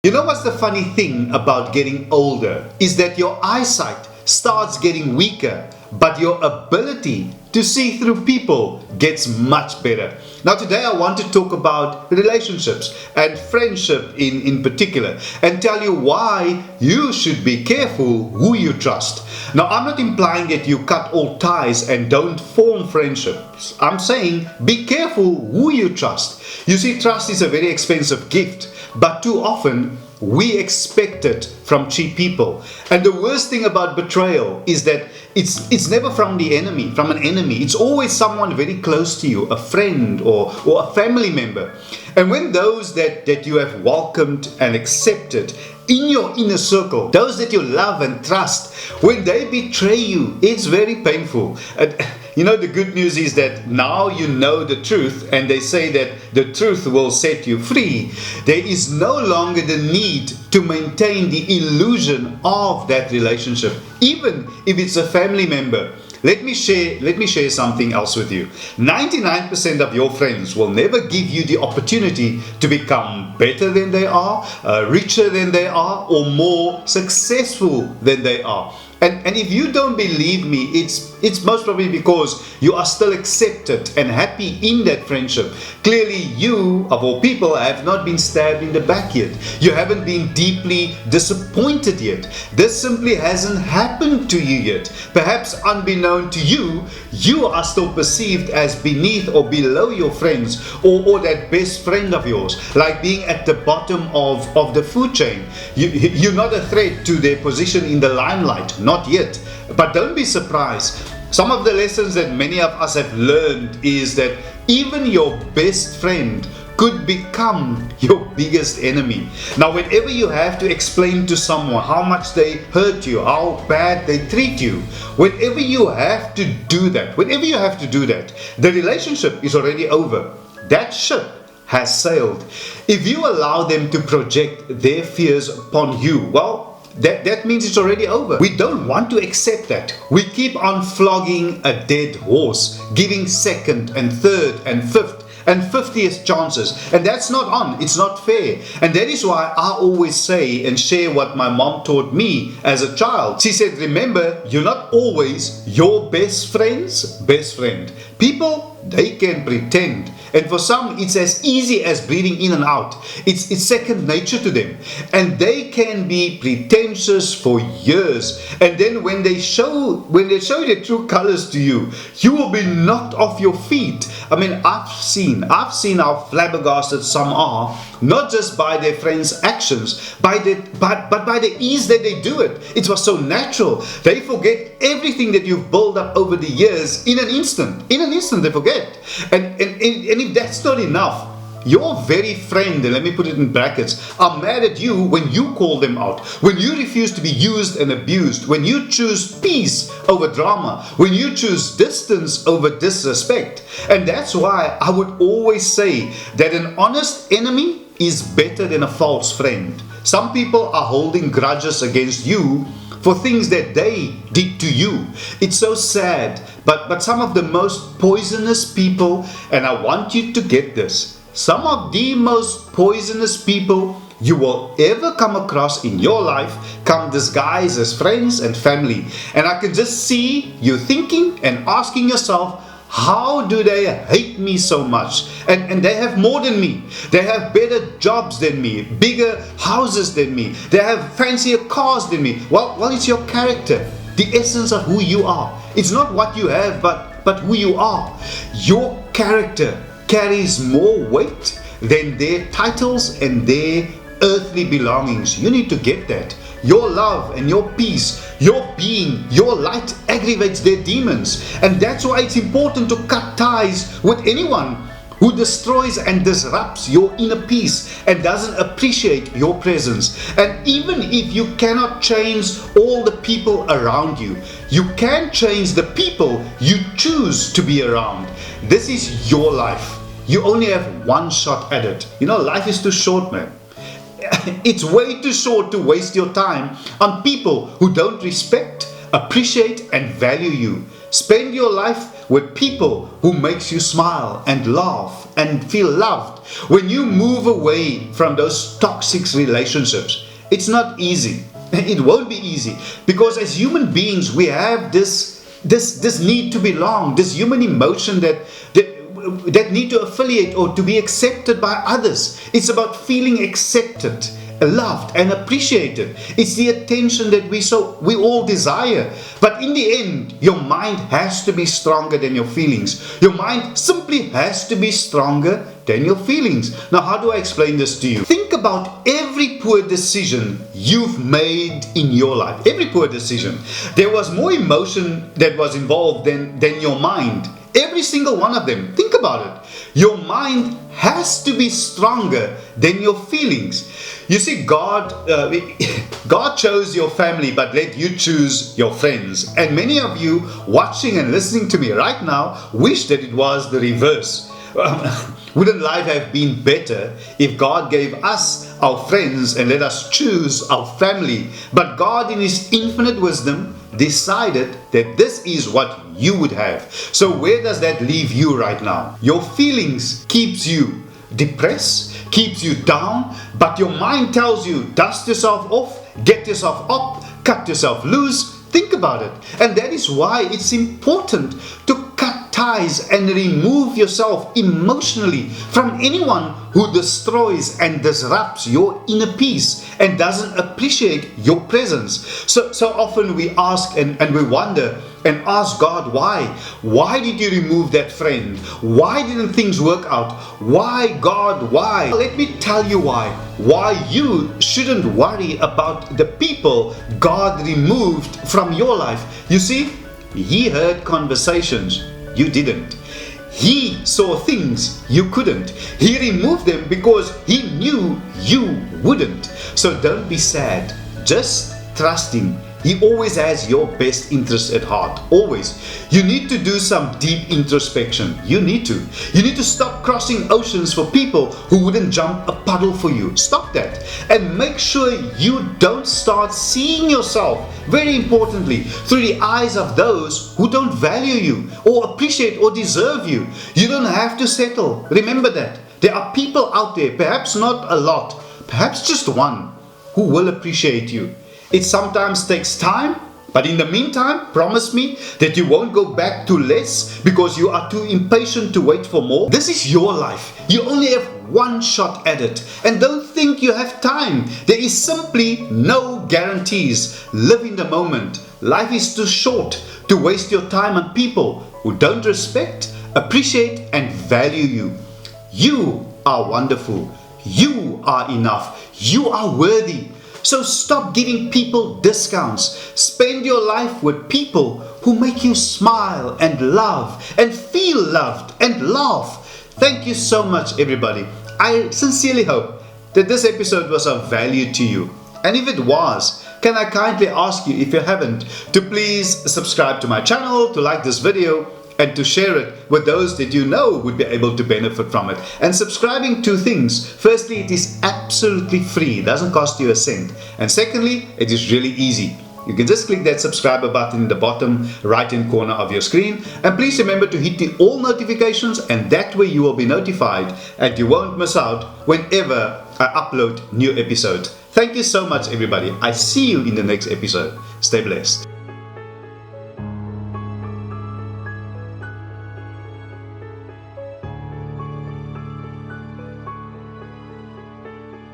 You know what's the funny thing about getting older is that your eyesight starts getting weaker, but your ability to see through people gets much better. Now today I want to talk about relationships and friendship in particular, and tell you why you should be careful who you trust. Now I'm not implying that you cut all ties and don't form friendships. I'm saying be careful who you trust. You see, trust is a very expensive gift, but too often we expect it from cheap people. And the worst thing about betrayal is that it's never from an enemy. It's always someone very close to you, a friend or a family member. And when those that you have welcomed and accepted in your inner circle, those that you love and trust, when they betray you, it's very painful. You know, the good news is that now you know the truth, and they say that the truth will set you free. There is no longer the need to maintain the illusion of that relationship, even if it's a family member. Let me share something else with you. 99% of your friends will never give you the opportunity to become better than they are, richer than they are, or more successful than they are. And if you don't believe me, it's most probably because you are still accepted and happy in that friendship. Clearly you, of all people, have not been stabbed in the back yet. You haven't been deeply disappointed yet. This simply hasn't happened to you yet. Perhaps unbeknown to you, you are still perceived as beneath or below your friends, or that best friend of yours, like being at the bottom of the food chain. You're not a threat to their position in the limelight. Not yet. But don't be surprised. Some of the lessons that many of us have learned is that even your best friend could become your biggest enemy. Now, whenever you have to explain to someone how much they hurt you, how bad they treat you, whenever you have to do that, the relationship is already over. That ship has sailed. If you allow them to project their fears upon you, well, that means it's already over. We don't want to accept that. We keep on flogging a dead horse, giving second and third and fifth and 50th chances, and that's not on. It's not fair. And that is why I always say and share what my mom taught me as a child. She said, remember, you're not always your best friend's best friend. People, they can pretend, and for some it's as easy as breathing in and out. It's second nature to them, and they can be pretentious for years, and then when they show their true colors to you, you will be knocked off your feet. I mean, I've seen how flabbergasted some are, not just by their friends' actions, but by the ease that they do it. It was so natural. They forget everything that you've built up over the years in an instant. In an instant they forget. And if that's not enough, your very friend, and let me put it in brackets, are mad at you when you call them out, when you refuse to be used and abused, when you choose peace over drama, when you choose distance over disrespect. And that's why I would always say that an honest enemy is better than a false friend. Some people are holding grudges against you for things that they did to you. It's so sad, but some of the most poisonous people, and I want you to get this, some of the most poisonous people you will ever come across in your life come disguised as friends and family. And I can just see you thinking and asking yourself, how do they hate me so much? And they have more than me. They have better jobs than me, bigger houses than me. They have fancier cars than me. Well, it's your character, the essence of who you are. It's not what you have, but who you are. Your character carries more weight than their titles and their earthly belongings. You need to get that. Your love and your peace, your being, your light aggravates their demons. And that's why it's important to cut ties with anyone who destroys and disrupts your inner peace and doesn't appreciate your presence. And even if you cannot change all the people around you, you can change the people you choose to be around. This is your life. You only have one shot at it. You know, life is too short, man. It's way too short to waste your time on people who don't respect, appreciate and value you. Spend your life with people who makes you smile and laugh and feel loved. When you move away from those toxic relationships, it's not easy. It won't be easy, because as human beings we have this need to belong, this human emotion that need to affiliate or to be accepted by others. It's about feeling accepted, loved and appreciated. It's the attention that we all desire. But in the end, your mind has to be stronger than your feelings. Your mind simply has to be stronger than your feelings. Now, how do I explain this to you? Think about every poor decision you've made in your life. Every poor decision. There was more emotion that was involved than your mind. Every single one of them. Think about it. Your mind has to be stronger than your feelings. You see, God chose your family, but let you choose your friends. And many of you watching and listening to me right now wish that it was the reverse. Wouldn't life have been better if God gave us our friends and let us choose our family? But God, in His infinite wisdom, decided that this is what you would have. So where does that leave you right now? Your feelings keeps you depressed, keeps you down, but your mind tells you, dust yourself off, get yourself up, cut yourself loose. Think about it. And that is why it's important to cut ties and remove yourself emotionally from anyone who destroys and disrupts your inner peace and doesn't appreciate your presence. So often we ask and we wonder and ask God, why? Why did you remove that friend? Why didn't things work out? Why, God, why? Let me tell you why. Why you shouldn't worry about the people God removed from your life. You see, He heard conversations you didn't. He saw things you couldn't. He removed them because He knew you wouldn't. So don't be sad. Just trust Him. He always has your best interest at heart. Always. You need to do some deep introspection. You need to stop crossing oceans for people who wouldn't jump a puddle for you. Stop that. And make sure you don't start seeing yourself, very importantly, through the eyes of those who don't value you or appreciate or deserve you. You don't have to settle. Remember that. There are people out there, perhaps not a lot, perhaps just one, who will appreciate you. It sometimes takes time, but in the meantime, promise me that you won't go back to less because you are too impatient to wait for more. This is your life. You only have one shot at it. And don't think you have time. There is simply no guarantees. Live in the moment. Life is too short to waste your time on people who don't respect, appreciate, and value you. You are wonderful. You are enough. You are worthy. So stop giving people discounts. Spend your life with people who make you smile and love and feel loved and laugh. Thank you so much, everybody. I sincerely hope that this episode was of value to you. And if it was, can I kindly ask you, if you haven't, to please subscribe to my channel, to like this video, and to share it with those that you know would be able to benefit from it. And subscribing, two things. Firstly, it is absolutely free. It doesn't cost you a cent. And secondly, it is really easy. You can just click that subscriber button in the bottom right hand corner of your screen. And please remember to hit the all notifications, and that way you will be notified and you won't miss out whenever I upload new episodes. Thank you so much, everybody. I see you in the next episode. Stay blessed.